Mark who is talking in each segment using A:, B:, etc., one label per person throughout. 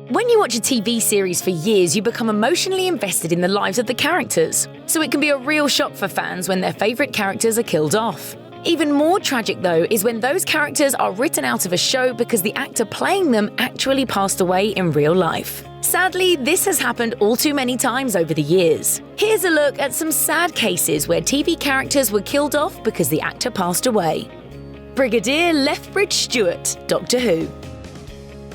A: When you watch a TV series for years, you become emotionally invested in the lives of the characters. So it can be a real shock for fans when their favourite characters are killed off. Even more tragic, though, is when those characters are written out of a show because the actor playing them actually passed away in real life. Sadly, this has happened all too many times over the years. Here's a look at some sad cases where TV characters were killed off because the actor passed away. Brigadier Lethbridge-Stewart, Doctor Who.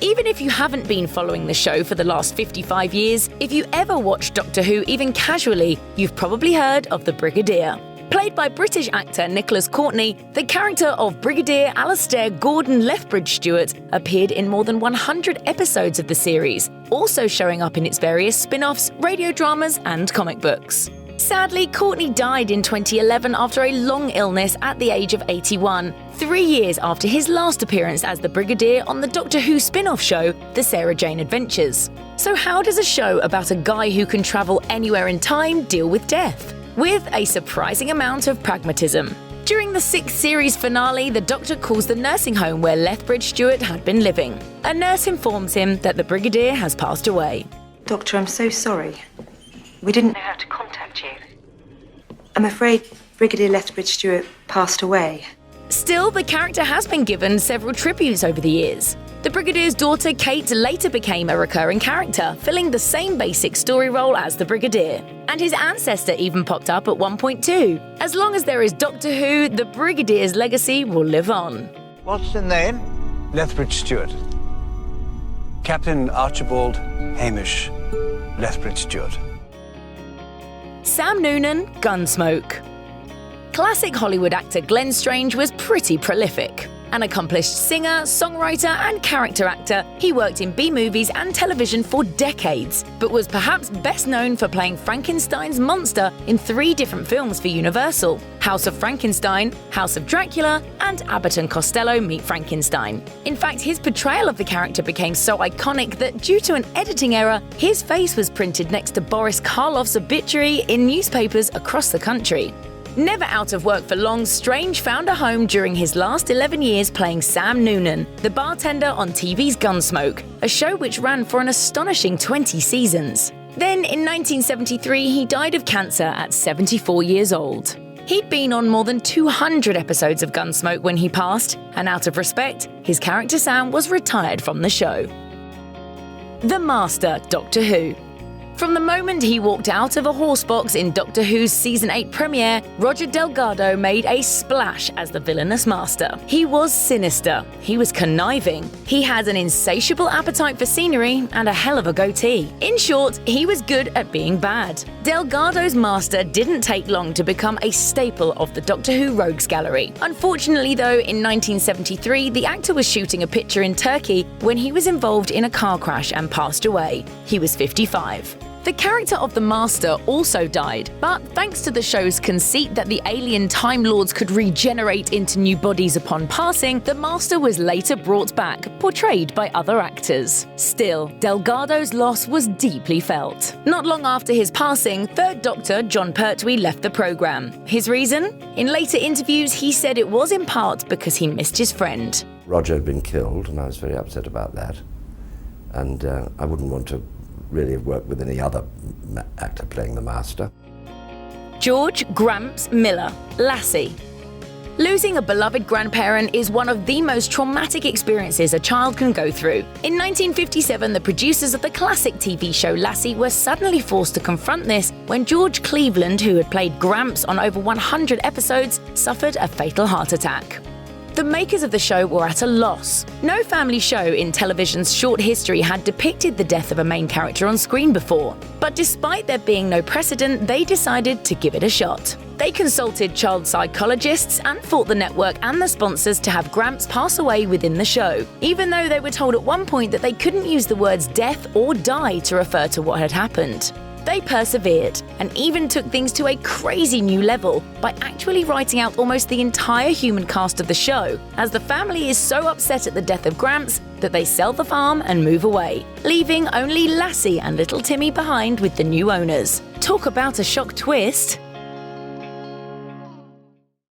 A: Even if you haven't been following the show for the last 55 years, if you ever watched Doctor Who even casually, you've probably heard of the Brigadier. Played by British actor Nicholas Courtney, the character of Brigadier Alastair Gordon Lethbridge-Stewart appeared in more than 100 episodes of the series, also showing up in its various spin-offs, radio dramas and comic books. Sadly, Courtney died in 2011 after a long illness at the age of 81, 3 years after his last appearance as the Brigadier on the Doctor Who spin-off show, The Sarah Jane Adventures. So how does a show about a guy who can travel anywhere in time deal with death? With a surprising amount of pragmatism. During the 6th series finale, the Doctor calls the nursing home where Lethbridge-Stewart had been living. A nurse informs him that the Brigadier has passed away.
B: Doctor, I'm so sorry. We didn't know how to contact you. I'm afraid Brigadier Lethbridge-Stewart passed away.
A: Still, the character has been given several tributes over the years. The Brigadier's daughter, Kate, later became a recurring character, filling the same basic story role as the Brigadier. And his ancestor even popped up at one point too. As long as there is Doctor Who, the Brigadier's legacy will live on.
C: What's the name?
D: Lethbridge-Stewart. Captain Archibald Hamish Lethbridge-Stewart.
A: Sam Noonan, Gunsmoke. Classic Hollywood actor Glenn Strange was pretty prolific. An accomplished singer, songwriter and character actor, he worked in B-movies and television for decades, but was perhaps best known for playing Frankenstein's monster in 3 different films for Universal: House of Frankenstein, House of Dracula, and Abbott and Costello Meet Frankenstein. In fact, his portrayal of the character became so iconic that due to an editing error, his face was printed next to Boris Karloff's obituary in newspapers across the country. Never out of work for long, Strange found a home during his last 11 years playing Sam Noonan, the bartender on TV's Gunsmoke, a show which ran for an astonishing 20 seasons. Then, in 1973, he died of cancer at 74 years old. He'd been on more than 200 episodes of Gunsmoke when he passed, and out of respect, his character Sam was retired from the show. The Master, Doctor Who. From the moment he walked out of a horse box in Doctor Who's Season 8 premiere, Roger Delgado made a splash as the villainous master. He was sinister, he was conniving, he had an insatiable appetite for scenery and a hell of a goatee. In short, he was good at being bad. Delgado's master didn't take long to become a staple of the Doctor Who rogues gallery. Unfortunately though, in 1973, the actor was shooting a picture in Turkey when he was involved in a car crash and passed away. He was 55. The character of the Master also died, but thanks to the show's conceit that the alien Time Lords could regenerate into new bodies upon passing, the Master was later brought back, portrayed by other actors. Still, Delgado's loss was deeply felt. Not long after his passing, Third Doctor John Pertwee left the programme. His reason? In later interviews, he said it was in part because he missed his friend.
E: Roger had been killed, and I was very upset about that. And I wouldn't want to really have worked with any other actor playing the Master.
A: George Gramps Miller, Lassie. Losing a beloved grandparent is one of the most traumatic experiences a child can go through. In 1957, the producers of the classic TV show Lassie were suddenly forced to confront this when George Cleveland, who had played Gramps on over 100 episodes, suffered a fatal heart attack. The makers of the show were at a loss. No family show in television's short history had depicted the death of a main character on screen before. But despite there being no precedent, they decided to give it a shot. They consulted child psychologists and fought the network and the sponsors to have Gramps pass away within the show, even though they were told at one point that they couldn't use the words death or die to refer to what had happened. They persevered and even took things to a crazy new level by actually writing out almost the entire human cast of the show, as the family is so upset at the death of Gramps that they sell the farm and move away, leaving only Lassie and little Timmy behind with the new owners. Talk about a shock twist!